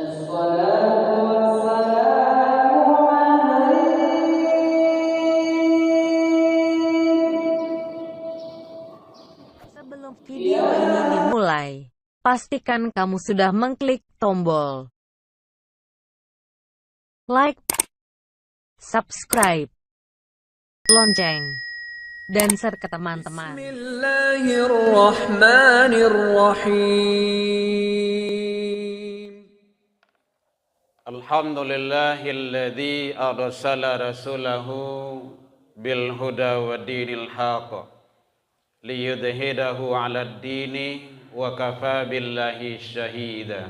Sebelum video ini dimulai, pastikan kamu sudah mengklik tombol like, subscribe, lonceng, dan share ke teman-teman. Bismillahirrahmanirrahim. Alhamdulillahilladzi arsala rasulahu bil huda wa dinil haqq liyudhidahu 'alad dini wa kafa billahi syahida.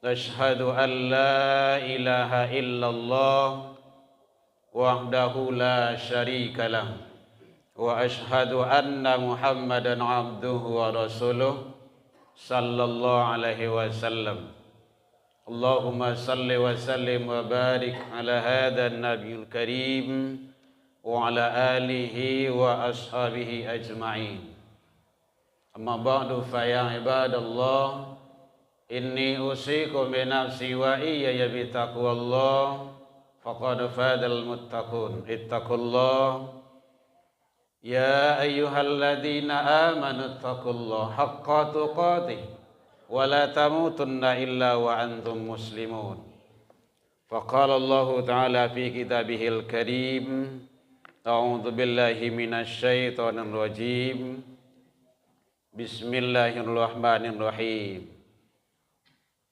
Asyhadu an la ilaha illallah wahdahu la syarika lah wa asyhadu anna Muhammadan 'abduhu wa rasuluh sallallahu alaihi wasallam. Allahumma salli wa sallim wa barik ala hadha an-nabiyil karim wa ala alihi wa ashabihi ajma'in. Amma ba'du fa ya ibadallah, inni usikum bi nafsi wa iyaya bi taqwallah faqad fadal muttaqun. Ittaqullah ya ayyuhalladzina amanu ittaqullaha haqqa tuqatih wa la tamutunna illa wa antum muslimun. Faqala Allah ta'ala fi kitabihil karim, a'udzu billahi minasy syaithanir rajim. Bismillahirrahmanirrahim.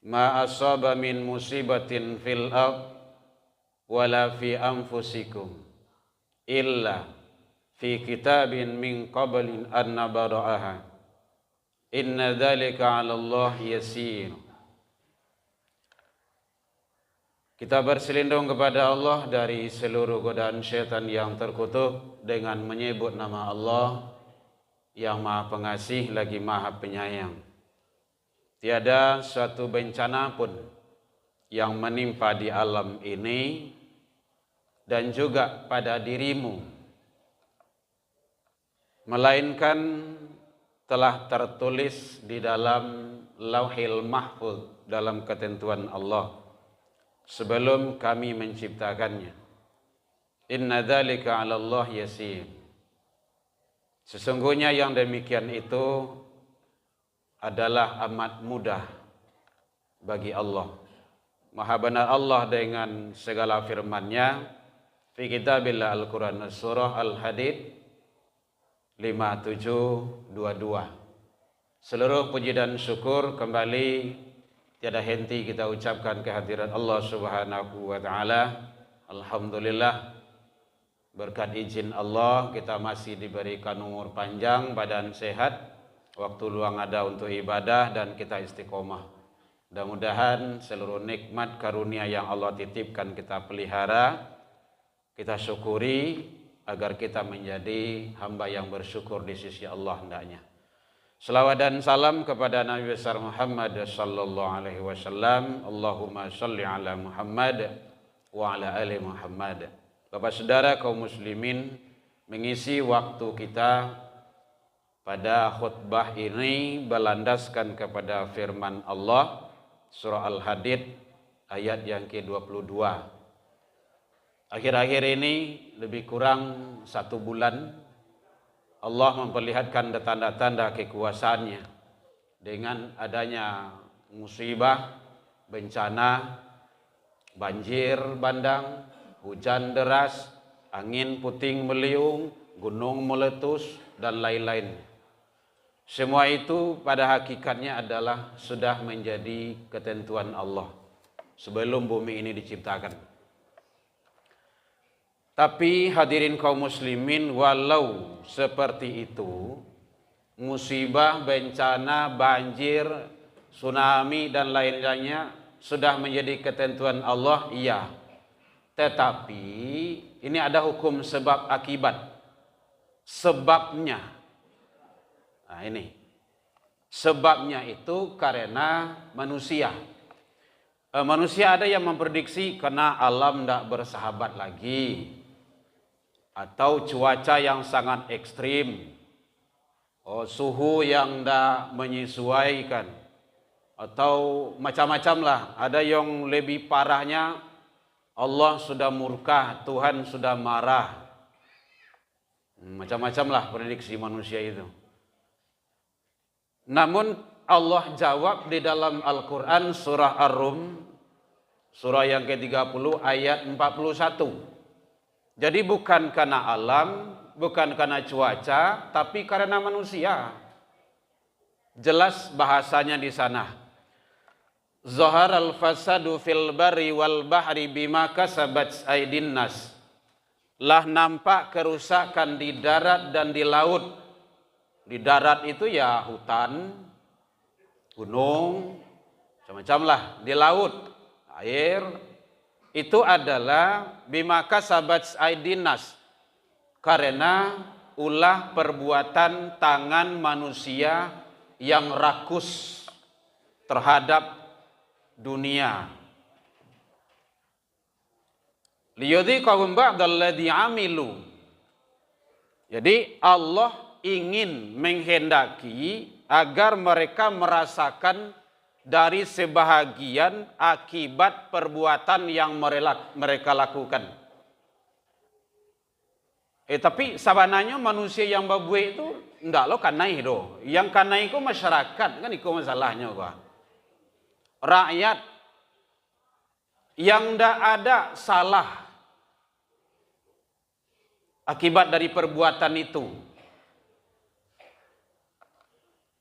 Ma asaba min musibatin fil ard wala fi anfusikum illa fi kitabin min qablin an nabra'aha. Inna dzalika 'ala Allah yasir. Kita berselindung kepada Allah dari seluruh godaan syaitan yang terkutuk dengan menyebut nama Allah yang Maha Pengasih lagi Maha Penyayang. Tiada suatu bencana pun yang menimpa di alam ini dan juga pada dirimu, melainkan telah tertulis di dalam Lauhil Mahfuz dalam ketentuan Allah sebelum kami menciptakannya. Inna dzalika 'ala Allah yasir. Sesungguhnya yang demikian itu adalah amat mudah bagi Allah. Maha benar Allah dengan segala firman-Nya fi kitabillah Al-Quran surah Al-Hadid 5722. Seluruh puji dan syukur kembali tiada henti kita ucapkan kehadirat Allah Subhanahu wa taala. Alhamdulillah, berkat izin Allah kita masih diberikan umur panjang, badan sehat, waktu luang ada untuk ibadah dan kita istiqomah. Mudah-mudahan seluruh nikmat karunia yang Allah titipkan kita pelihara, kita syukuri agar kita menjadi hamba yang bersyukur di sisi Allah hendaknya. Selawat dan salam kepada Nabi besar Muhammad sallallahu alaihi wasallam. Allahumma shalli ala Muhammad wa ala ali Muhammad. Bapak saudara kaum muslimin, mengisi waktu kita pada khutbah ini berlandaskan kepada firman Allah surah Al-Hadid ayat yang ke-22. Akhir-akhir ini lebih kurang 1 bulan Allah memperlihatkan tanda-tanda kekuasaannya dengan adanya musibah, bencana, banjir bandang, hujan deras, angin puting beliung, gunung meletus, dan lain-lain. Semua itu pada hakikatnya adalah sudah menjadi ketentuan Allah sebelum bumi ini diciptakan. Tapi hadirin kaum muslimin, walau seperti itu, musibah, bencana, banjir, tsunami dan lain-lainnya sudah menjadi ketentuan Allah, iya. Tetapi ini ada hukum sebab akibat. Sebabnya, nah ini, sebabnya itu karena manusia. Manusia ada yang memprediksi karena alam tidak bersahabat lagi, atau cuaca yang sangat ekstrim, suhu yang tidak menyesuaikan, atau macam-macam lah. Ada yang lebih parahnya, Allah sudah murka, Tuhan sudah marah. Macam-macam lah prediksi manusia itu. Namun Allah jawab di dalam Al-Quran surah Ar-Rum, surah yang ke-30 ayat 41. Jadi bukan karena alam, bukan karena cuaca, tapi karena manusia. Jelas bahasanya di sana. Zaharal fasadu fil barri wal bahri bima kasabat aydin nas. Lah nampak kerusakan di darat dan di laut. Di darat itu ya hutan, gunung, macam-macam lah. Di laut, air, itu adalah bima kasabat aydin nas. Karena ulah perbuatan tangan manusia yang rakus terhadap dunia. Liyudhiqahum ba'dalladzi amilu. Jadi Allah ingin menghendaki agar mereka merasakan dari sebahagian akibat perbuatan yang mereka lakukan. Tapi sabananya manusia yang babue itu enggak lo kanai do. Yang kanai itu masyarakat kan itu masalahnya gua. Rakyat yang ndak ada salah akibat dari perbuatan itu.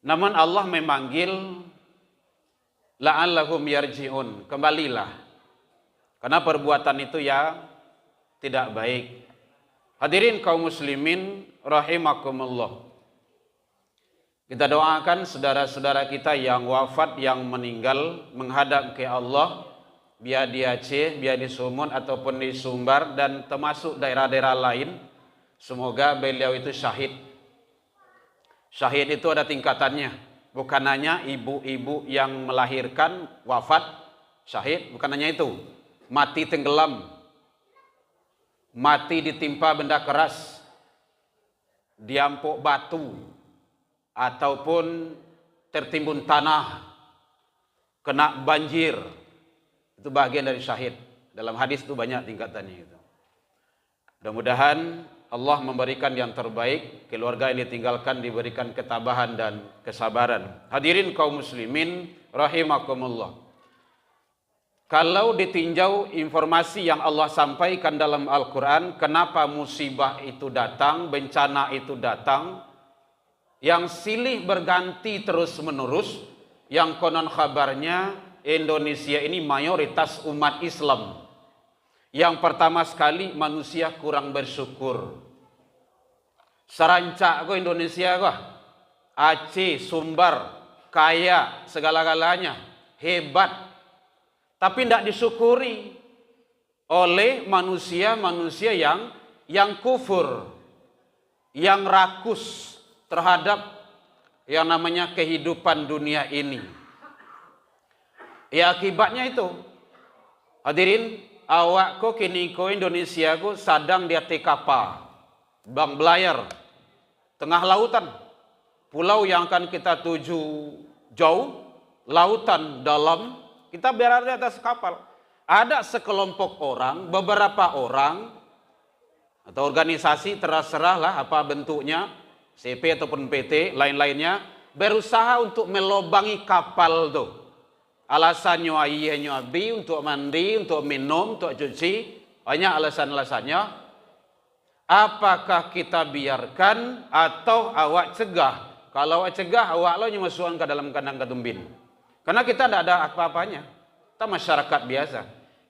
Namun Allah memanggil la'allahum yarji'un, kembalilah. Karena perbuatan itu ya tidak baik. Hadirin kaum muslimin rahimakumullah. Kita doakan saudara-saudara kita yang wafat, yang meninggal menghadap ke Allah, biar di Aceh, biar di Sumun ataupun di Sumbar dan termasuk daerah-daerah lain. Semoga beliau itu syahid. Syahid itu ada tingkatannya. Bukan hanya ibu-ibu yang melahirkan wafat syahid, bukan hanya itu. Mati tenggelam, mati ditimpa benda keras, diampuk batu, ataupun tertimbun tanah, kena banjir. Itu bagian dari syahid. Dalam hadis itu banyak tingkatannya itu. Mudah-mudahan Allah memberikan yang terbaik, keluarga yang ditinggalkan diberikan ketabahan dan kesabaran. Hadirin kaum muslimin rahimakumullah. Kalau ditinjau informasi yang Allah sampaikan dalam Al-Quran, kenapa musibah itu datang, bencana itu datang, yang silih berganti terus menerus, yang konon kabarnya Indonesia ini mayoritas umat Islam. Yang pertama sekali manusia kurang bersyukur. Serancak kok Indonesia kok, Aceh, Sumbar, kaya segala-galanya, hebat. Tapi tidak disyukuri oleh manusia-manusia yang kufur, yang rakus terhadap yang namanya kehidupan dunia ini. Ya akibatnya itu, hadirin, awak ko kini ko Indonesia ko sadang di atas kapal, bang belayar, tengah lautan, pulau yang akan kita tuju jauh, lautan dalam, kita berada di atas kapal. Ada sekelompok orang, beberapa orang, atau organisasi, terserahlah apa bentuknya, CP ataupun PT, lain-lainnya, berusaha untuk melobangi kapal itu. Alasannya ayahnya abi, untuk mandi, untuk minum, untuk cuci, banyak alasan-alasannya. Apakah kita biarkan atau awak cegah? Kalau awak cegah, awak lo masukkan ke dalam kandang ketumbin. Karena kita tidak ada apa-apanya. Kita masyarakat biasa.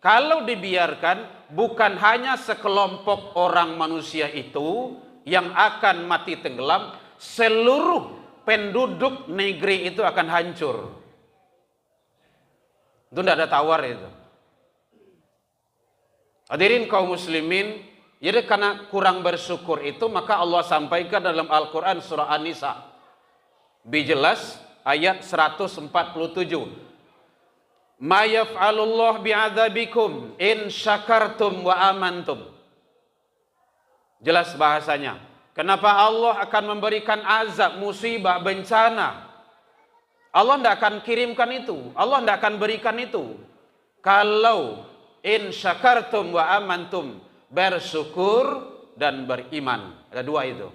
Kalau dibiarkan, bukan hanya sekelompok orang manusia itu yang akan mati tenggelam, seluruh penduduk negeri itu akan hancur. Itu tidak ada tawar itu. Hadirin kaum muslimin, jadi karena kurang bersyukur itu, maka Allah sampaikan dalam Al-Quran surah An-Nisa. Bijelas ayat 147. Ma yaf'alullah bi'adzabikum in syakartum wa amantum. Jelas bahasanya. Kenapa Allah akan memberikan azab, musibah, bencana? Allah tidak akan kirimkan itu. Allah tidak akan berikan itu. Kalau in syakartum wa amantum, bersyukur dan beriman. Ada dua itu.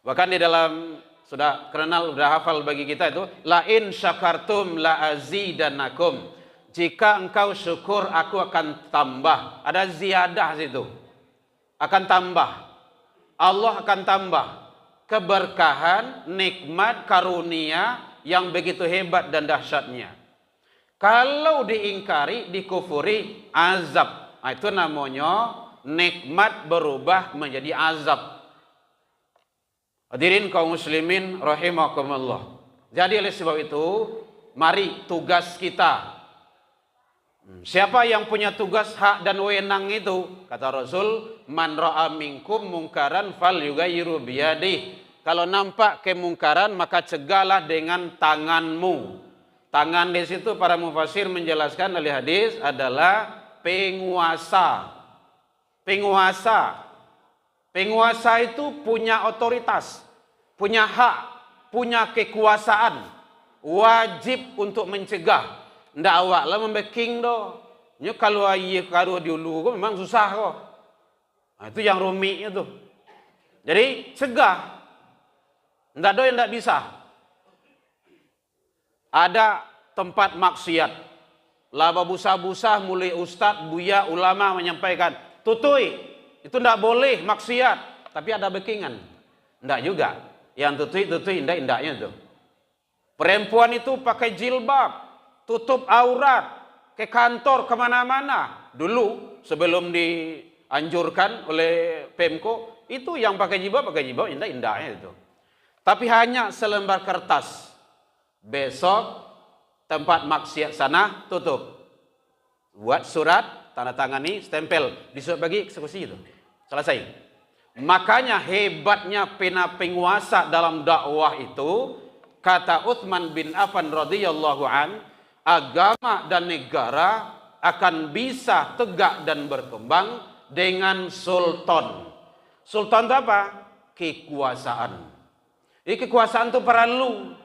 Bahkan di dalam, sudah kenal, sudah hafal bagi kita itu, la in syakartum la azidannakum. Jika engkau syukur, aku akan tambah. Ada ziyadah situ. Akan tambah. Allah akan tambah keberkahan, nikmat, karunia yang begitu hebat dan dahsyatnya. Kalau diingkari, dikufuri, azab. Nah, itu namanya nikmat berubah menjadi azab. Hadirin kaum muslimin rahimakumullah. Jadi oleh sebab itu, mari tugas kita. Siapa yang punya tugas, hak dan wewenang itu? Kata Rasul, man ra'a minkum mungkaran falyughayyiru biyadihi. Kalau nampak kemungkaran, maka cegahlah dengan tanganmu. Tangan di situ para mufassir menjelaskan oleh hadis adalah penguasa. Penguasa. Penguasa itu punya otoritas, punya hak, punya kekuasaan. Wajib untuk mencegah. Ndak awak lah membeking do. Nya kalau ayah karo dulu memang susah kok. Nah, itu yang rumitnya tuh. Jadi cegah. Ndak do yang ndak bisa. Ada tempat maksiat. Laba busa-busa mulai ustaz, buya, ulama menyampaikan, tutui. Itu ndak boleh maksiat, tapi ada bekingan. Ndak juga. Yang tutui indaknya tuh. Perempuan itu pakai jilbab, tutup aurat, ke kantor, kemana-mana. Dulu, sebelum dianjurkan oleh Pemko, itu yang pakai jilbab, indah-indahnya itu. Tapi hanya selembar kertas. Besok, tempat maksiat sana, tutup. Buat surat, tanda tangani, stempel. Disuruh bagi eksekusi itu. Selesai. Makanya hebatnya penguasa dalam dakwah itu, kata Utsman bin Affan radhiyallahu an, agama dan negara akan bisa tegak dan berkembang dengan sultan. Sultan itu apa? Kekuasaan. Ini kekuasaan itu perlu.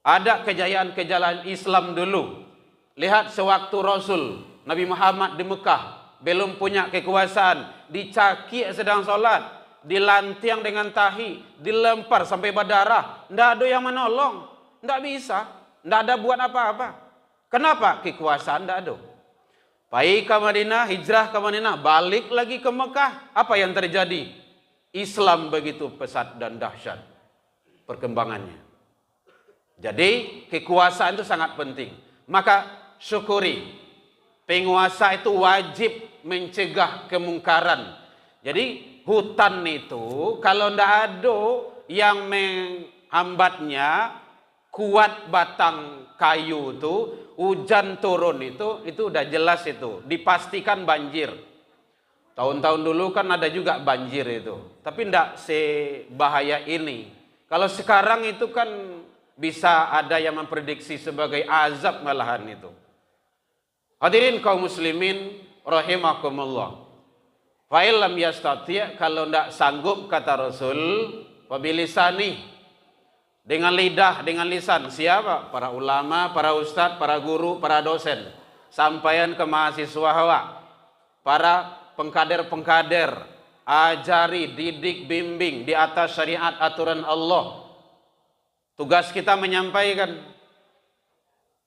Ada kejayaan-kejayaan Islam dulu. Lihat sewaktu Rasul Nabi Muhammad di Mekah belum punya kekuasaan, dicaki sedang sholat, dilantiang dengan tahi, dilempar sampai berdarah, tidak ada yang menolong, tidak bisa. Tidak ada buat apa-apa. Kenapa? Kekuasaan tidak ada. Pergi ke Madinah, hijrah ke Madinah, balik lagi ke Mekah. Apa yang terjadi? Islam begitu pesat dan dahsyat perkembangannya. Jadi kekuasaan itu sangat penting. Maka syukuri. Penguasa itu wajib mencegah kemungkaran. Jadi hutan itu kalau tidak ada yang menghambatnya, kuat batang kayu itu, hujan turun itu udah jelas itu, dipastikan banjir. Tahun-tahun dulu kan ada juga banjir itu, tapi tidak sebahaya ini. Kalau sekarang itu kan bisa ada yang memprediksi sebagai azab malahan itu. Hadirin kaum muslimin rahimakumullah. Fa illam yastati', kalau tidak sanggup kata Rasul, fabilisani, dengan lidah, dengan lisan. Siapa? Para ulama, para ustadz, para guru, para dosen. Sampaian ke mahasiswa hawa. Para pengkader-pengkader. Ajari, didik, bimbing di atas syariat aturan Allah. Tugas kita menyampaikan.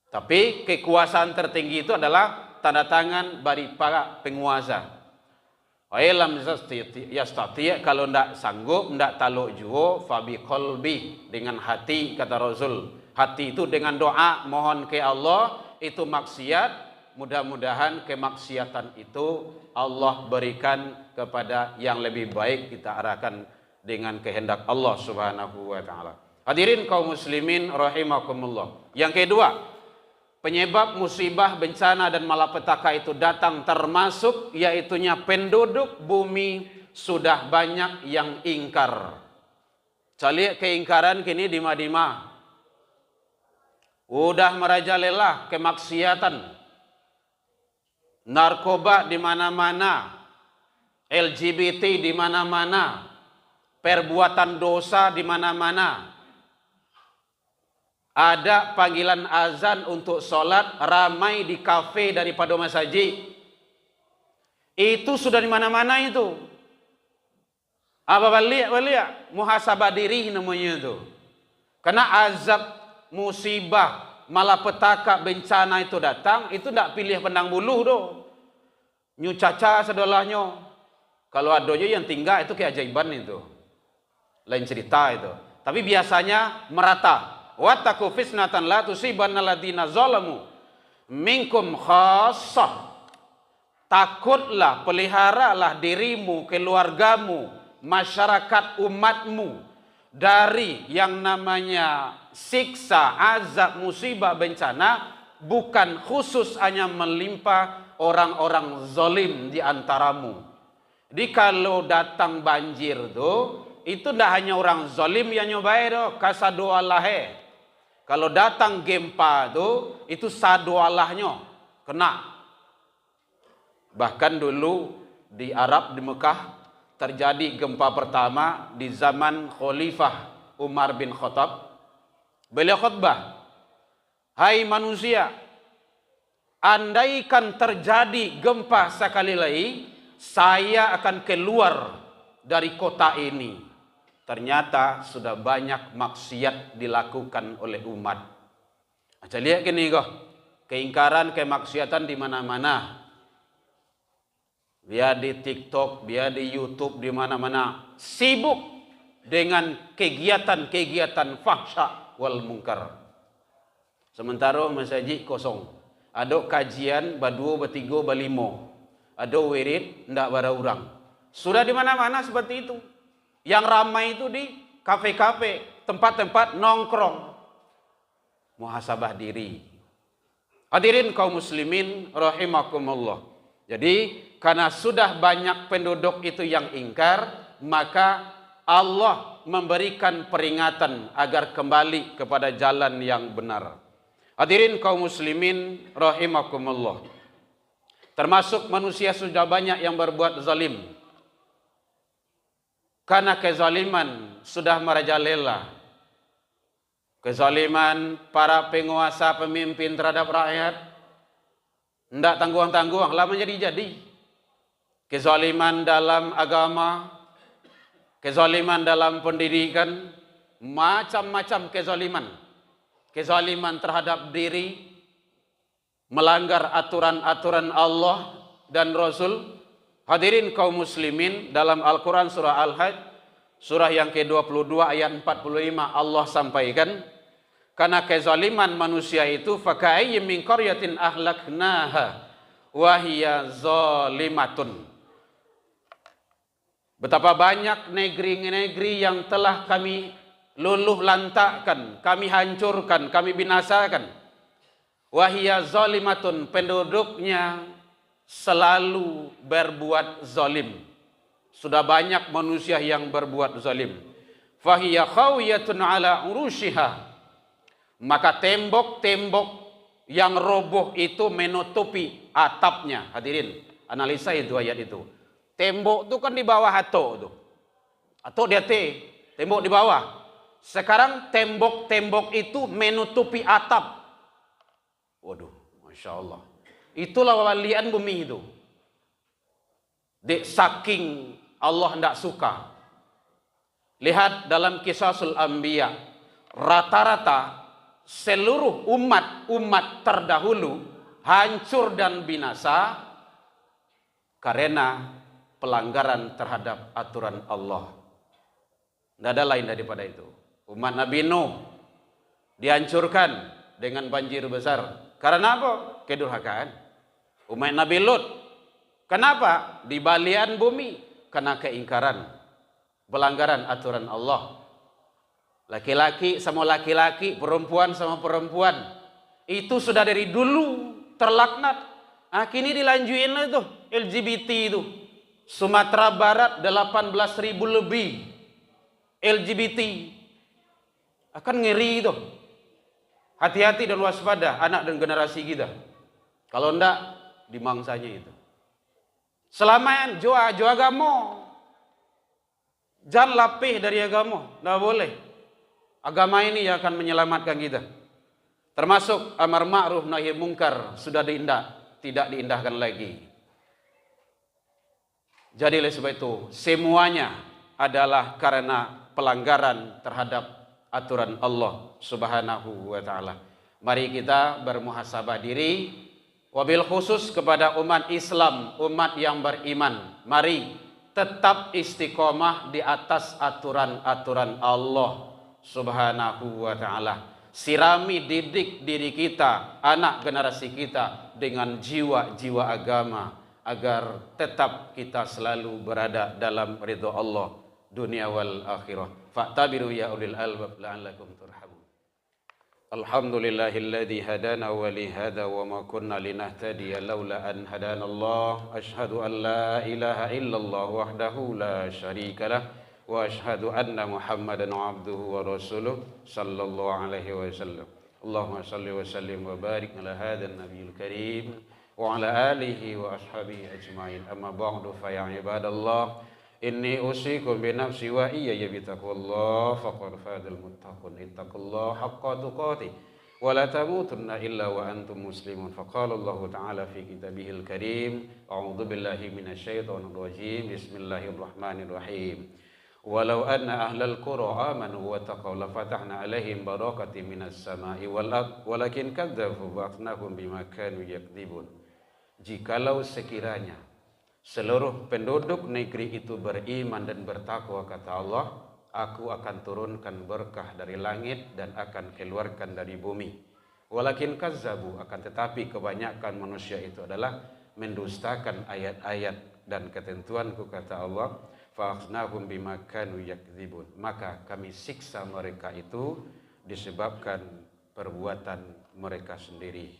Tapi kekuasaan tertinggi itu adalah tanda tangan dari para penguasa. Ailam yastati', kalau tidak sanggup, tidak taluk juo, fabi qalbi, dengan hati kata Rasul. Hati itu dengan doa mohon ke Allah, itu maksiat. Mudah-mudahan kemaksiatan itu Allah berikan kepada yang lebih baik, kita arahkan dengan kehendak Allah Subhanahu wa taala. Hadirin kaum muslimin rahimakumullah. Yang kedua, penyebab musibah, bencana dan malapetaka itu datang termasuk yaitunya penduduk bumi sudah banyak yang ingkar. Cari keingkaran kini di mana-mana. Udah merajalela kemaksiatan. Narkoba di mana-mana. LGBT di mana-mana. Perbuatan dosa di mana-mana. Ada panggilan azan untuk sholat, ramai di kafe daripada masjid. Itu sudah di mana-mana itu. Apa balik? Muhasabah diri namanya itu. Karena azab, musibah, malapetaka, bencana itu datang, itu tidak pilih pandang bulu do. Nyu caca sedolahnya. Kalau adonya yang tinggal itu keajaiban itu. Lain cerita itu. Tapi biasanya merata. Wattaqu fitnatan la tusibanna alladziina zalamu minkum khassah. Takutlah, peliharalah dirimu, keluargamu, masyarakat umatmu dari yang namanya siksa, azab, musibah, bencana, bukan khusus hanya melimpa orang-orang zalim di antaramu. Jadi kalau datang banjir tuh, itu tidak hanya orang zalim yang nyobai doh, kasado Allahe. Kalau datang gempa itu sadu Allahnya kena. Bahkan dulu di Arab, di Mekah, terjadi gempa pertama di zaman Khalifah Umar bin Khattab. Beliau khutbah, hai manusia, andaikan terjadi gempa sekali lagi, saya akan keluar dari kota ini. Ternyata sudah banyak maksiat dilakukan oleh umat. Aja lihat gini kok, keingkaran, kemaksiatan di mana-mana. Biar di TikTok, biar di YouTube, di mana-mana sibuk dengan kegiatan-kegiatan fahsya wal munkar. Sementara masjid kosong. Ada kajian berdua, bertiga, berlima. Ada wirid, ndak bara orang. Sudah di mana-mana seperti itu. Yang ramai itu di kafe-kafe, tempat-tempat nongkrong. Muhasabah diri. Hadirin kaum muslimin rahimakumullah. Jadi karena sudah banyak penduduk itu yang ingkar, maka Allah memberikan peringatan agar kembali kepada jalan yang benar. Hadirin kaum muslimin rahimakumullah. Termasuk manusia sudah banyak yang berbuat zalim. Karena kezaliman sudah merajalela. Kezaliman para penguasa, pemimpin terhadap rakyat. Tidak tangguh-tangguh, lama jadi-jadi. Kezaliman dalam agama, kezaliman dalam pendidikan, macam-macam kezaliman. Kezaliman terhadap diri, melanggar aturan-aturan Allah dan Rasul. Hadirin kaum muslimin, dalam Al-Quran surah Al-Hajj, surah yang ke-22 ayat 45 Allah sampaikan, karena kezaliman manusia itu, faka'ayyim min qaryatin ahlaknaha wa hiya zalimatun. Betapa banyak negeri-negeri yang telah kami luluh lantakkan, kami hancurkan, kami binasakan. Wa hiya zalimatun, penduduknya selalu berbuat zalim. Sudah banyak manusia yang berbuat zalim. Fahiya khawiyatun ala urushiha. Maka tembok-tembok yang roboh itu menutupi atapnya. Hadirin, analisa itu ayat itu. Tembok itu kan di bawah atok itu. Atok di atas, tembok di bawah. Sekarang tembok-tembok itu menutupi atap. Waduh, Masya Allah. Itulah walian bumi itu. Saking Allah tidak suka. Lihat dalam Qisasul Anbiya. Rata-rata seluruh umat terdahulu hancur dan binasa karena pelanggaran terhadap aturan Allah. Tidak ada lain daripada itu. Umat Nabi Nuh dihancurkan dengan banjir besar. Karena apa? Kedurhakaan. Umat Nabi Lut. Kenapa? Di balian bumi. Karena keingkaran. Pelanggaran aturan Allah. Laki-laki sama laki-laki, perempuan sama perempuan. Itu sudah dari dulu terlaknat. Kini dilanjuin itu LGBT itu. Sumatera Barat 18.000 lebih LGBT. Akan ngeri itu. Hati-hati dan waspada anak dan generasi kita. Kalau enggak, dimangsanya itu. Selama jo agama. Jangan lapih dari agama. Tidak boleh. Agama ini yang akan menyelamatkan kita. Termasuk amar ma'ruf nahi mungkar sudah tidak diindahkan lagi. Jadi oleh sebab itu semuanya adalah karena pelanggaran terhadap aturan Allah Subhanahu wa taala. Mari kita bermuhasabah diri, wabil khusus kepada umat Islam, umat yang beriman. Mari tetap istiqomah di atas aturan-aturan Allah Subhanahu wa taala. Sirami, didik diri kita, anak generasi kita dengan jiwa-jiwa agama, agar tetap kita selalu berada dalam ridha Allah dunia wal akhirah. Fa'tabiru ya ulil albab la'allakum turhamun. Alhamdulillahilladzi hadana wa li hada wa ma kunna linahtadiya laula an hadana Allah. Asyhadu an la ilaha illallah wahdahu la syarika lah wa asyhadu anna Muhammadan abduhu wa rasuluh sallallahu alaihi wasallam. Allahumma salli wa sallim wa barik ala hadzal nabiyil karim wa ala alihi wa ashabihi ajmain. Amma ba'du fa ya ibadallah, inni usikum bi nafsi wa iyya bi taqwallah faqad fadal muttaqun. Ittaqullaha haqqa tuqatih wa la tamutunna illa wa antum muslimun. Faqala Allah ta'ala fi kitabihil karim, a'udzu billahi minasy syaithanir rajim. Bismillahirrahmanirrahim. Walau anna ahlal qura amanu wa taqaw la fatahna alaihim barakatin minas sama'i wal ard walakin kadzdzabu fa'atnahum bima kanu yakdzibun. Jikalau sekiranya seluruh penduduk negeri itu beriman dan bertakwa, kata Allah, aku akan turunkan berkah dari langit dan akan keluarkan dari bumi. Walakin kazzabu, akan tetapi kebanyakan manusia itu adalah mendustakan ayat-ayat dan ketentuanku, kata Allah. Fa'akhnahum bima kanu yakdzibun, maka kami siksa mereka itu disebabkan perbuatan mereka sendiri.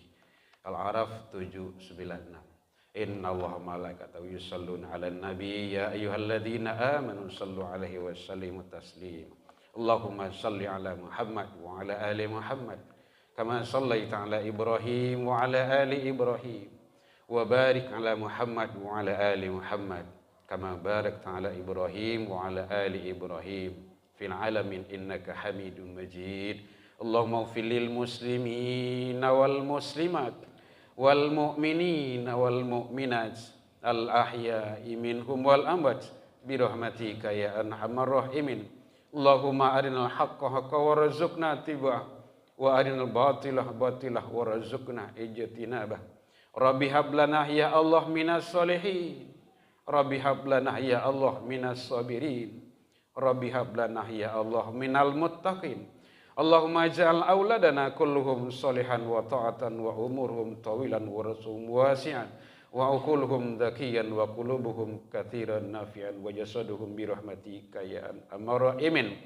Al-A'raf 796. Inna Allah malaikatahu yusalluna 'alan nabi ya ayyuhalladzina amanu sallu 'alaihi wa sallimu taslima. Allahumma salli 'ala Muhammad wa 'ala ali Muhammad kama shallaita 'ala Ibrahim wa 'ala ali Ibrahim wa barik 'ala Muhammad wa 'ala ali Muhammad kama barakta 'ala Ibrahim wa 'ala ali Ibrahim fil 'alamin innaka Hamidum Majid. Allahumma ighfir lil muslimina wal muslimat wal mu'minina wal mu'minat al ahya'i minhum wal amwat bi rahmatika ya arhamar rahimin. Allahumma arinal haqqa haqqan warzuqna ittiba'ah wa arinal batila batilah warzuqna ijtinabah. Rabbi hab lana ya Allah minas solihin. Rabbi hab lana ya Allah minas sabirin. Rabbi hab lana ya Allah minal muttaqin. Allahumma ij'al auladana kulluhum salihan wa ta'atan wa umurhum tawilan wa rasum wasi'an wa uquluhum dhakiyan wa qulubuhum katsiran nafi'an wa jasaduhum bi rahmatika ya arhamar rahimin.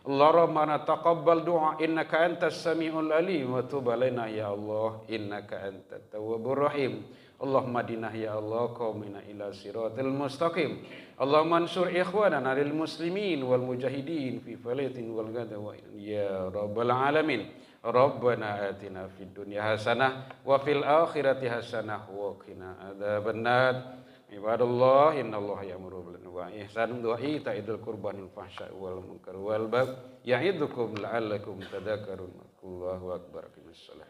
Allahumma taqabbal du'a innaka antas samiul alim wa tub alaina ya Allah innaka antat tawwabur rahim. Allahumma dinah ya Allah qaumina ila siratal mustaqim. Allahumma ansur ikhwanana lil muslimin wal mujahidin fi falatin wal ghada wa ya rabbal alamin. Rabbana atina fid dunya hasanah wa fil akhirati hasanah wa qina adzabannar. Ibadallah innallaha ya'muru bil 'adli wal ihsan wa itaa'il qurbanil fahsya'i wal munkar wal baghi ya'idukum la'allakum tadhakkarun. Allahu akbar. Qimis shalah.